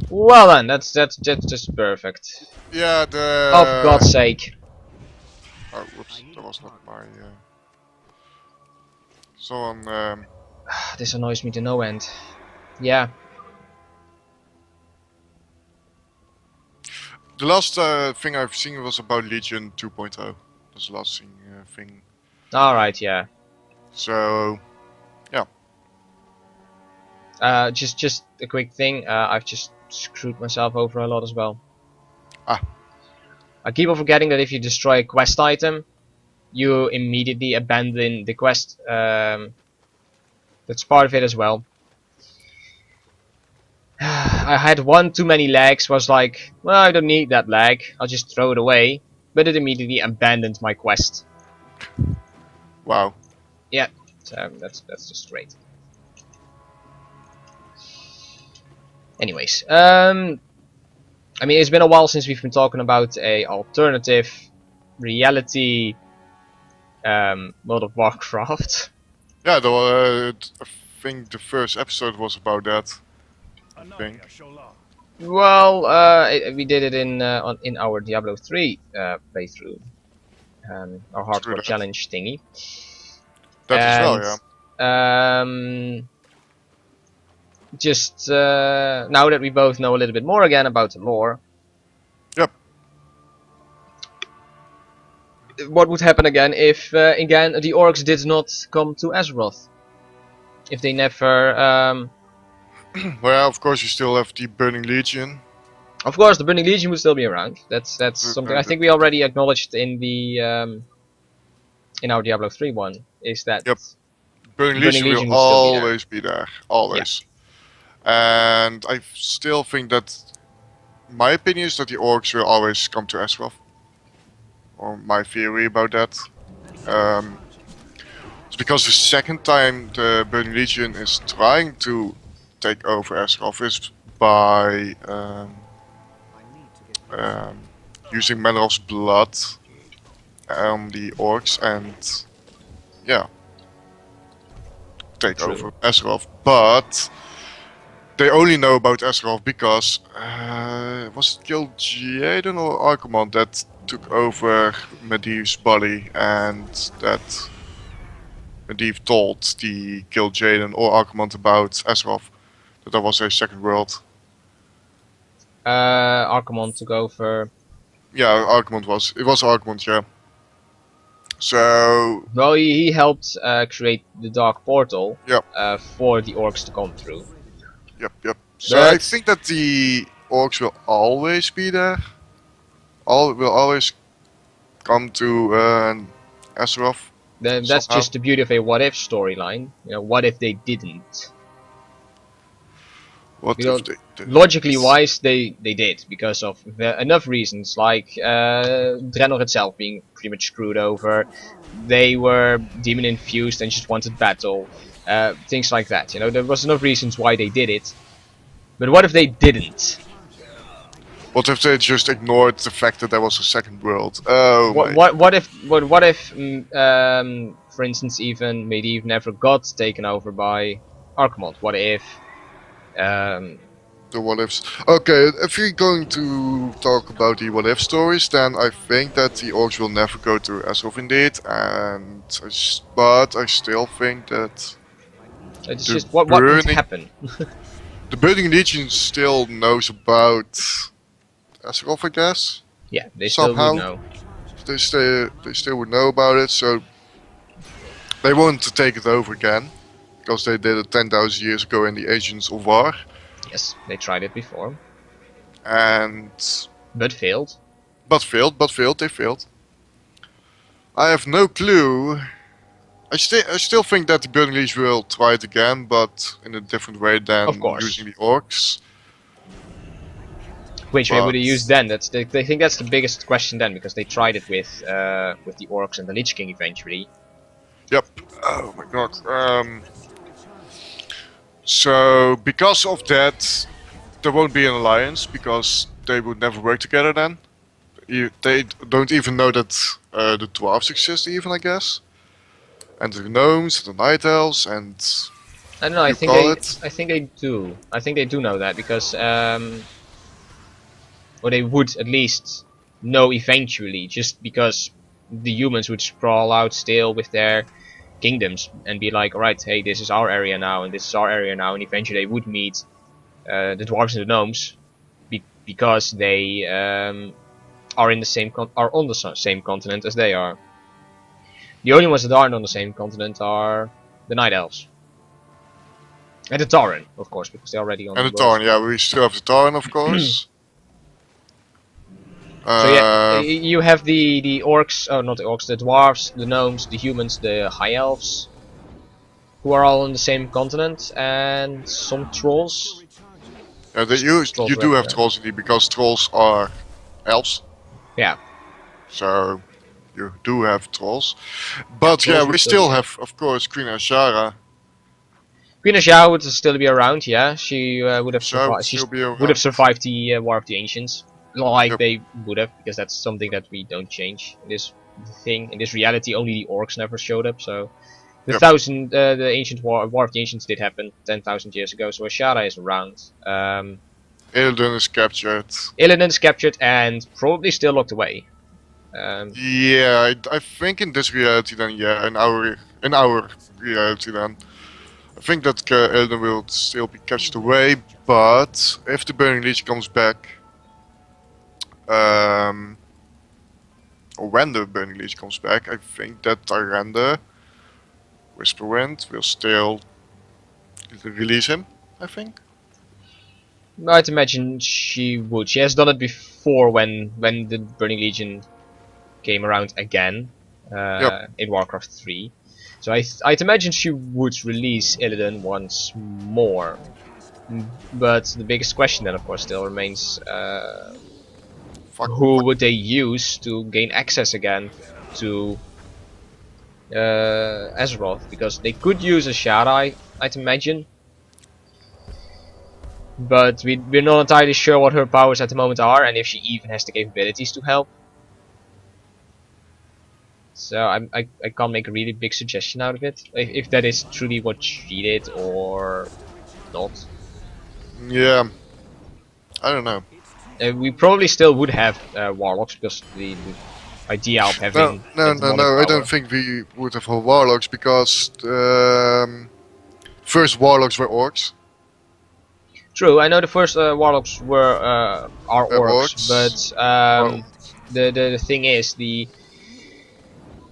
Well then, that's just perfect. Yeah, Oh, for God's sake. Oh, whoops, that was not my... Someone... This annoys me to no end. Yeah. The last thing I've seen was about Legion 2.0. That's the last thing. Alright, yeah. So... Yeah. Just a quick thing. I've just screwed myself over a lot as well. Ah. I keep on forgetting that if you destroy a quest item, you immediately abandon the quest. That's part of it as well. I had one too many legs, was like, well, I don't need that leg, I'll just throw it away. But it immediately abandoned my quest. Wow. Yeah, so that's just great. Anyways, I mean, it's been a while since we've been talking about a alternative reality World of Warcraft. Yeah, I think the first episode was about that. I think. Well, we did it in our Diablo 3 playthrough, our Screw hardcore that. challenge thingy. That as well, And, yeah. just now that we both know a little bit more again about the lore. Yep. What would happen again if again the orcs did not come to Azeroth? If they never Well, of course, you still have the Burning Legion. of course, the Burning Legion would still be around. That's something I think we already acknowledged in the in our Diablo 3 one. Is that Yep. Burning Burning Legion will Legion would still be there. always be there. Always. And I still think that... My opinion is that the orcs will always come to Azeroth. Or my theory about that. It's because the second time the Burning Legion is trying to take over Azeroth is by using Manner's blood on the orcs and yeah, take True. over Azeroth. But they only know about Azeroth because was it Gil Jaden or Archimond that took over Medivh's body, and that Medivh told the Gil Jaden or Archimond about Azeroth, that there was a second world. Archimond took over. Yeah, Archimond was. It was Archimond, yeah. So... Well, he helped create the Dark Portal Yep. For the orcs to come through. Yep. So I But- think that the orcs will always be there. Will always come to Azeroth. That's Somehow. just the beauty of a what if storyline. You know, what if they didn't? What You know, if they... Logically wise, they did because of enough reasons, like Draenor itself being pretty much screwed over. They were demon infused and just wanted battle, things like that. You know, there was enough reasons why they did it. But what if they didn't? What if they just ignored the fact that there was a second world? Oh my... What if for instance, even Medivh never got taken over by Archimond? What if The what ifs. Okay, if you're going to talk about the what if stories, then I think that the orcs will never go to Azeroth indeed, and but I still think that it's The just what would burning- happen? the Burning Legion still knows about Azeroth, I guess. Yeah, they still Somehow. would know. They still would know about it, so they want to take it over again, because they did it 10,000 years ago in the Agents of War, Yes, they tried it before, and but failed. But failed, they failed. I have no clue. I still think that the Burning Legion will try it again, but in a different way than Of course. using the orcs. Which way would they But- use then? They think that's the biggest question then, because they tried it with the orcs and the Lich King eventually. Yep. Oh my god. So because of that, there won't be an alliance, because they would never work together then. They don't even know that the dwarves exist even, I guess. And the gnomes, the night elves, and I don't know. you call it. I think they do. I think they do know that because or they would at least know eventually, just because the humans would sprawl out still with their kingdoms and be like, alright, hey, this is our area now, and this is our area now, and eventually they would meet the dwarves and the gnomes because they are in the same are on the same continent as they are. The only ones that aren't on the same continent are the night elves and the Tauren, of course, because they're already on And the the world. Tarn, yeah, we still have the Tarn, of course. So yeah, Uh, you have the orcs, oh not the orcs, the dwarves, the gnomes, the humans, the high elves, who are all on the same continent, and some trolls. yeah, Trolls you are do have everywhere. trolls indeed, because trolls are elves, Yeah, so you do have trolls. yeah, But yeah, trolls we would still be still there. have, of course, Queen Ashara. Queen Xiao would still be around. Yeah, she would have Ashara would survived. She still be would have around. survived the War of the Ancients, like Yep, they would have, because that's something that we don't change in this thing. In this reality, only the orcs never showed up. So yep. the ancient War of the Ancients did happen 10,000 years ago. So Ashara is around. Illidan is captured. Illidan's captured and probably still locked away. Yeah, I think in this reality then, yeah, in our reality then, I think that Illidan will still be captured away. But if the Burning Legion comes back, um, or when the Burning Legion comes back, I think that Tyrande, Whisperwind, will still release him. I think. I'd imagine she would. She has done it before when the Burning Legion came around again Yep. in Warcraft 3. So I'd imagine she would release Illidan once more. But the biggest question then, of course, still remains: Fuck. who would they use to gain access again to Azeroth? Because they could use Ashara, I'd imagine. But we're not entirely sure what her powers at the moment are, and if she even has the capabilities to help. So I can't make a really big suggestion out of it, if that is truly what she did or not. Yeah. I don't know. We probably still would have Warlocks, because the idea of No, having no, that no, demonic no. I don't power. think we would have warlocks because first warlocks were orcs. True, I know the first Warlocks were are orcs, but Orcs. Well, the thing is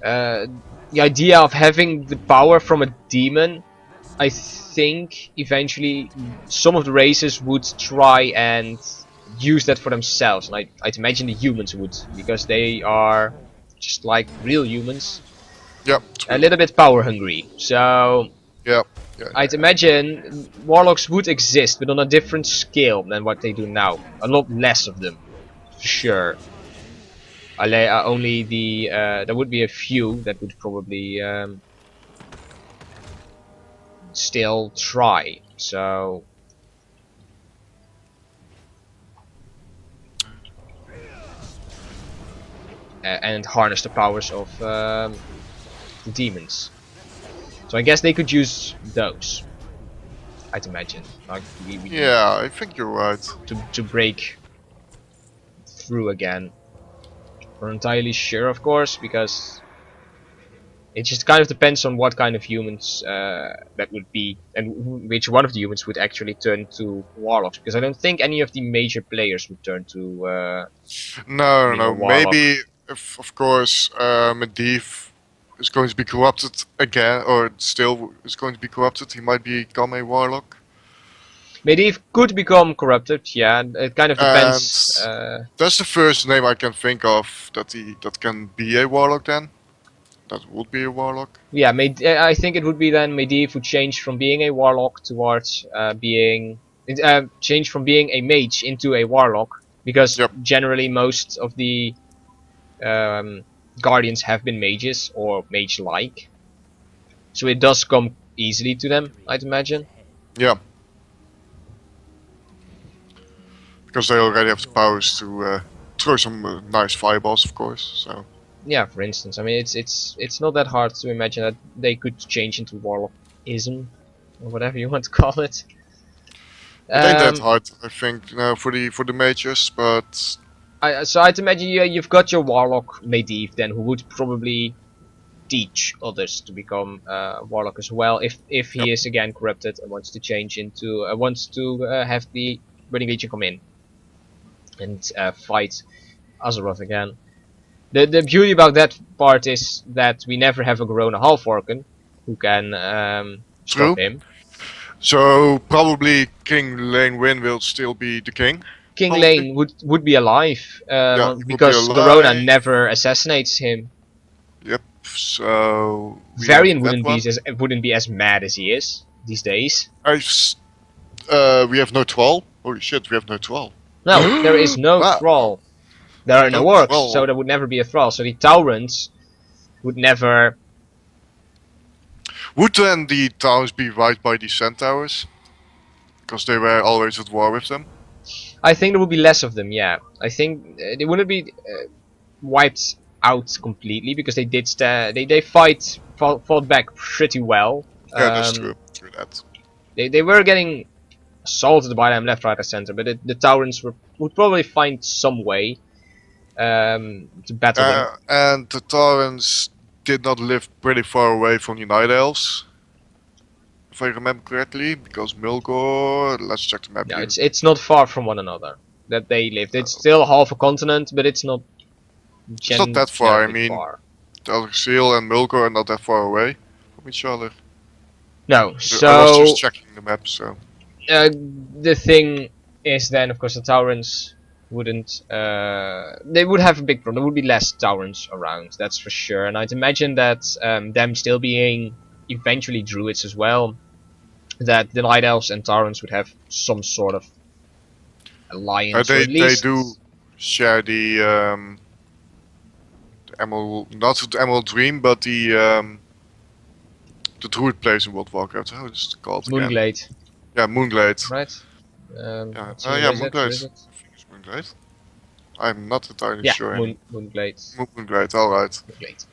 uh, the idea of having the power from a demon. I think eventually some of the races would try and use that for themselves, and I'd imagine the humans would, because they are just like real humans, yeah, a true. little bit power hungry. So Yeah, yeah, yeah, I'd imagine warlocks would exist, but on a different scale than what they do now. A lot less of them, for sure. Only there would be a few that would probably still try. So and harness the powers of the demons. So I guess they could use those. I'd imagine, like yeah. I think you're right. to break through again. We're not entirely sure, of course, because it just kind of depends on what kind of humans that would be, and which one of the humans would actually turn to warlocks. Because I don't think any of the major players would turn to No, no, being a no. warlock. Maybe if, of course, Medivh is going to be corrupted again, or still is going to be corrupted, he might become a warlock. Medivh could become corrupted, yeah. It kind of And depends. that's the first name I can think of that can be a warlock. Then that would be a warlock. Yeah, I think it would be then Medivh would change from being a warlock towards change from being a mage into a warlock, because Yep. generally most of the um, guardians have been mages or mage-like, so it does come easily to them, I'd imagine. Yeah. Because they already have the powers to throw some nice fireballs, of course. So Yeah, for instance, I mean it's not that hard to imagine that they could change into warlockism or whatever you want to call it. It ain't that Um, hard, I think, for the mages, but so I'd imagine you've got your Warlock Medivh then, who would probably teach others to become Warlock as well, if yep. he is again corrupted and wants to change into wants to have the Burning Legion come in and fight Azeroth again. The beauty about that part is that we never have a Corona Half Orcan who can stop True. him. So probably King Lane Win will still be the king. King Probably. Lane would be alive Yeah, he will be because Garona alive. never assassinates him. Yep. So we have Varian that one. wouldn't be as mad as he is these days. We have no troll. Holy shit, we have no troll. No, there is no Wow, thrall. There are no no orcs, so troll. there would never be a thrall. So the Taurans would never. Would then the towns be right by the centaurs? Because they were always at war with them. I think there would be less of them. Yeah, I think they wouldn't be wiped out completely because they did. They fought back pretty well. Yeah, that's true. True that. They were getting assaulted by them left, right, and center, but the Taurans would probably find some way to battle them. And the Taurans did not live pretty far away from the Night Elves, if I remember correctly, because Mulgore. Let's check the map No, here. it's not far from one another that they lived. It's still half a continent, but it's not. It's not that far. I Generically mean, far. Elderseal and Mulgore are not that far away from each other. No, I was so just checking the map, so. the thing is then, of course, the Taurans wouldn't. They would have a big problem. There would be less Taurans around, that's for sure. And I'd imagine that them still being eventually Druids as well, that the Night Elves and Taurans would have some sort of alliance, or They at least do share the Emerald, not the Emerald Dream, but the Druid place in World of Warcraft. How is it called again? Moonglade, Yeah, Moonglade. right? Yeah, Let's see, yeah, where is it? Where is Moonglade. it? I think it's Moonglade. I'm not entirely Yeah, sure. Moonglade. Moonglade, alright. Moonglade.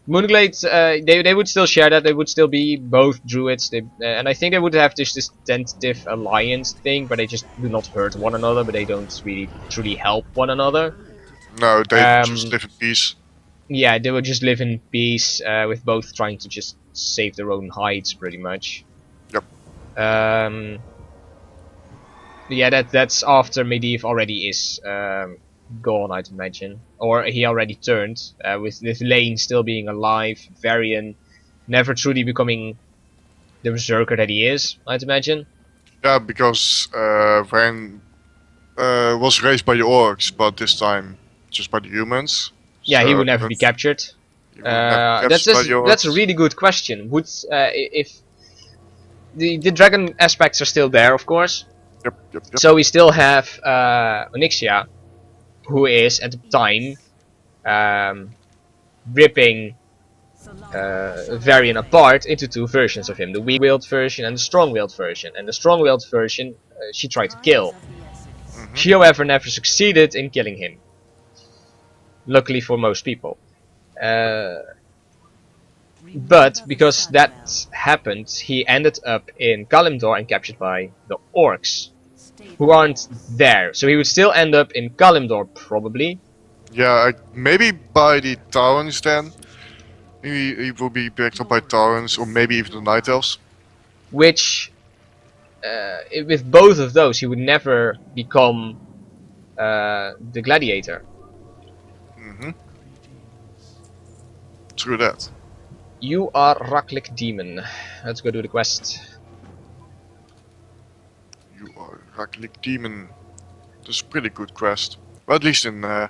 Moonglade, they would still share that. They would still be both druids. And I think they would have this tentative alliance thing, where they just do not hurt one another, but they don't really truly help one another. No, they just live in peace. Yeah, they would just live in peace, with both trying to just save their own hides, pretty much. Yep. Yeah, that's after Medivh already is gone, I'd imagine, or he already turned. With Lane still being alive, Varian never truly becoming the berserker that he is, I'd imagine. Yeah, because Van was raised by the orcs, but this time just by the humans. Yeah, So he would I never don't be think captured. he would never That's captured by the that's a orcs. really good question. Would if the dragon aspects are still there, of course. Yep. So we still have Onyxia, who is at the time ripping Varian apart into two versions of him: the weak-willed version and the strong-willed version. And the strong-willed version she tried to kill. She, however, never succeeded in killing him. Luckily for most people. But because that happened, he ended up in Kalimdor and captured by the orcs, who aren't there. So he would still end up in Kalimdor, probably. Yeah, maybe by the Taurans then. He will be picked up by Taurans, or maybe even the Night Elves. Which, with both of those, he would never become the gladiator. True that. You are Raklik Demon. Let's go do the quest. You are Raklik Demon. That's a pretty good quest. Well, at least in the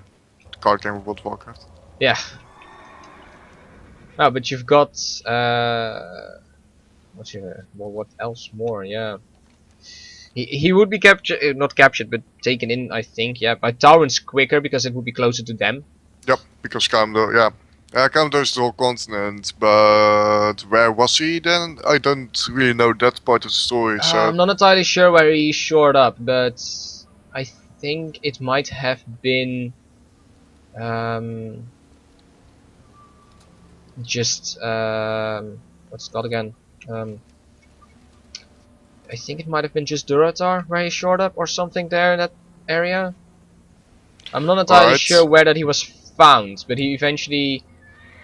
card game of World of Warcraft. Yeah. Oh, but you've got what else more? Yeah. He would be captured, not captured, but taken in, I think. Yeah, by Taurans quicker because it would be closer to them. Yep, because Kalimdor, yeah. Kalimdor is the whole continent, but where was he then? I don't really know that part of the story, so... I'm not entirely sure where he shored up, but I think it might have been just what's it called again? I think it might have been just Duratar where he showed up or something there in that area. I'm not entirely sure Alright. where that he was found, but he eventually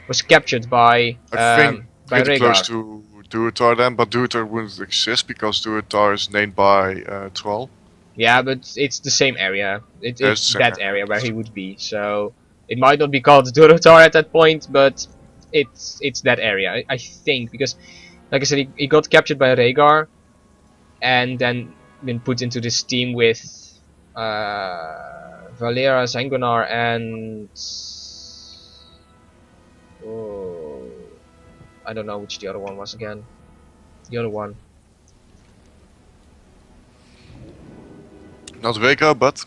was captured I think by pretty close Rhaegar. to Duatar then, but Duatar wouldn't exist because Duatar is named by Troll. Yeah, but it's the same area. There's It's the same that area, area where that's he true. would be. So it might not be called Durotar at that point, but it's that area. I think because, like I said, he got captured by Rhaegar and then been put into this team with Valera, Zangunar, and oh, I don't know which the other one was again. The other one. Not Vega, but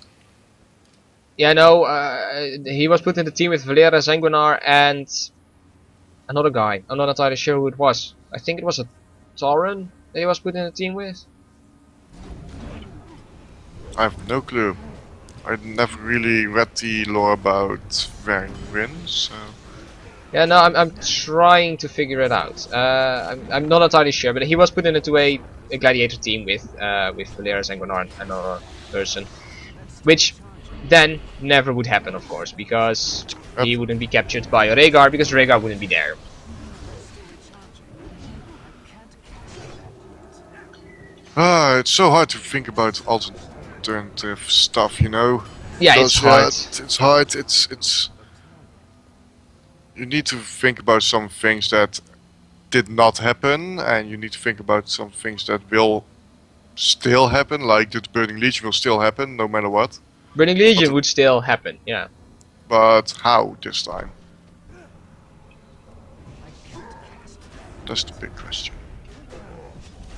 Yeah, no, he was put in the team with Valera, Zangunar, and another guy. I'm not entirely sure who it was. I think it was a Tauren that he was put in a team with. I have no clue. I never really read the lore about Varying Winds, so... Yeah, no, I'm trying to figure it out. I'm not entirely sure, but he was put into a gladiator team with Valera Sanguinar and another person, which then never would happen, of course, because Yep. he wouldn't be captured by Rhaegar because Rhaegar wouldn't be there. It's so hard to think about alternative stuff, you know? Yeah, it's Because, hard. it's hard, it's... You need to think about some things that did not happen, and you need to think about some things that will still happen, like the Burning Legion will still happen, no matter what. Burning Legion would still happen, yeah. But how this time? That's the big question.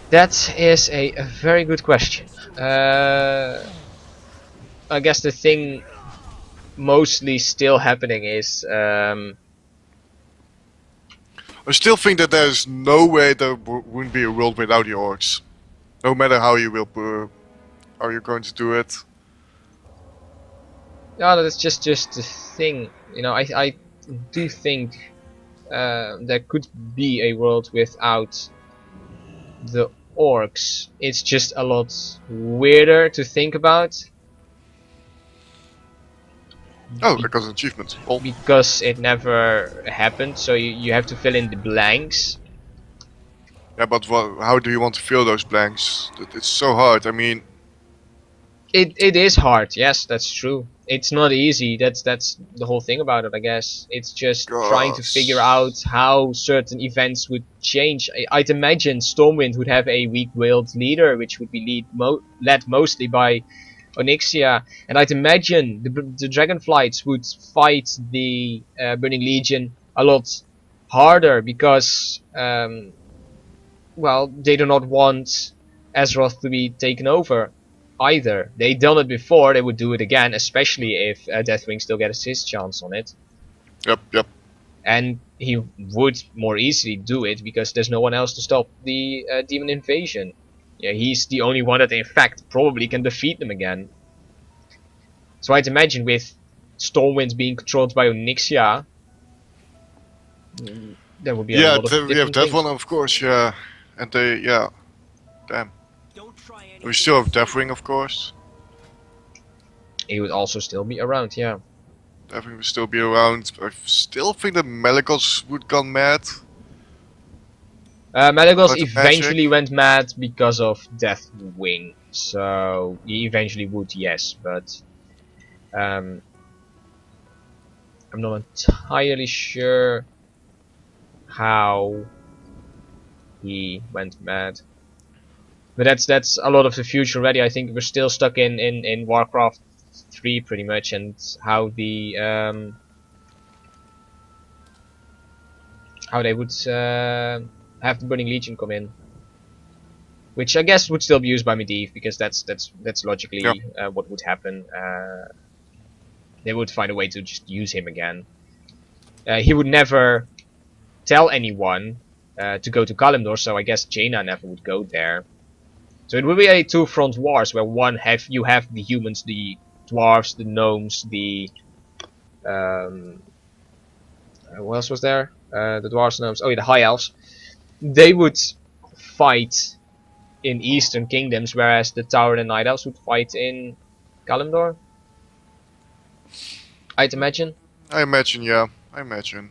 That is a very good question. I guess the thing mostly still happening is I still think that there's no way there wouldn't be a world without the orcs. No matter how you will how you're going to do it. yeah, that's just the thing. You know, I do think there could be a world without the orcs. It's just a lot weirder to think about. Oh, I got an achievement. Well, Because it never happened, so you have to fill in the blanks. yeah, but how do you want to fill those blanks? It's so hard. I mean, It is hard, yes, that's true. It's not easy. That's the whole thing about it, I guess. It's just trying to figure gosh. out how certain events would change. I'd imagine Stormwind would have a weak-willed leader, which would be led mostly by Onyxia, and I'd imagine the Dragonflights would fight the Burning Legion a lot harder because, well, they do not want Azeroth to be taken over either. They done it before, they would do it again, especially if Deathwing still gets his chance on it. Yep, yep. And he would more easily do it because there's no one else to stop the demon invasion. Yeah, he's the only one that in fact probably can defeat them again. So I'd imagine with Stormwind being controlled by Onyxia, there would be a Yeah, lot of we have different that things. one, of course, yeah. And they, yeah. Damn. We still have Deathwing, of course. He would also still be around, yeah. Deathwing will still be around. I still think that Malicos would gone mad. Malagos About the magic. eventually went mad because of Deathwing, so he eventually would, yes, but I'm not entirely sure how he went mad. But that's a lot of the future already. I think we're still stuck in Warcraft 3 pretty much, and how they would have the Burning Legion come in, which I guess would still be used by Medivh because that's Yeah. logically what would happen. They would find a way to just use him again. He would never tell anyone to go to Kalimdor, so I guess Jaina never would go there. So it would be a two-front wars where you have the humans, the dwarves, the gnomes, the what else was there? The dwarves, gnomes. Oh, yeah, the high elves. They would fight in Eastern Kingdoms, whereas the Tower and the Night Elves would fight in Kalimdor, I'd imagine. I imagine, yeah. I imagine.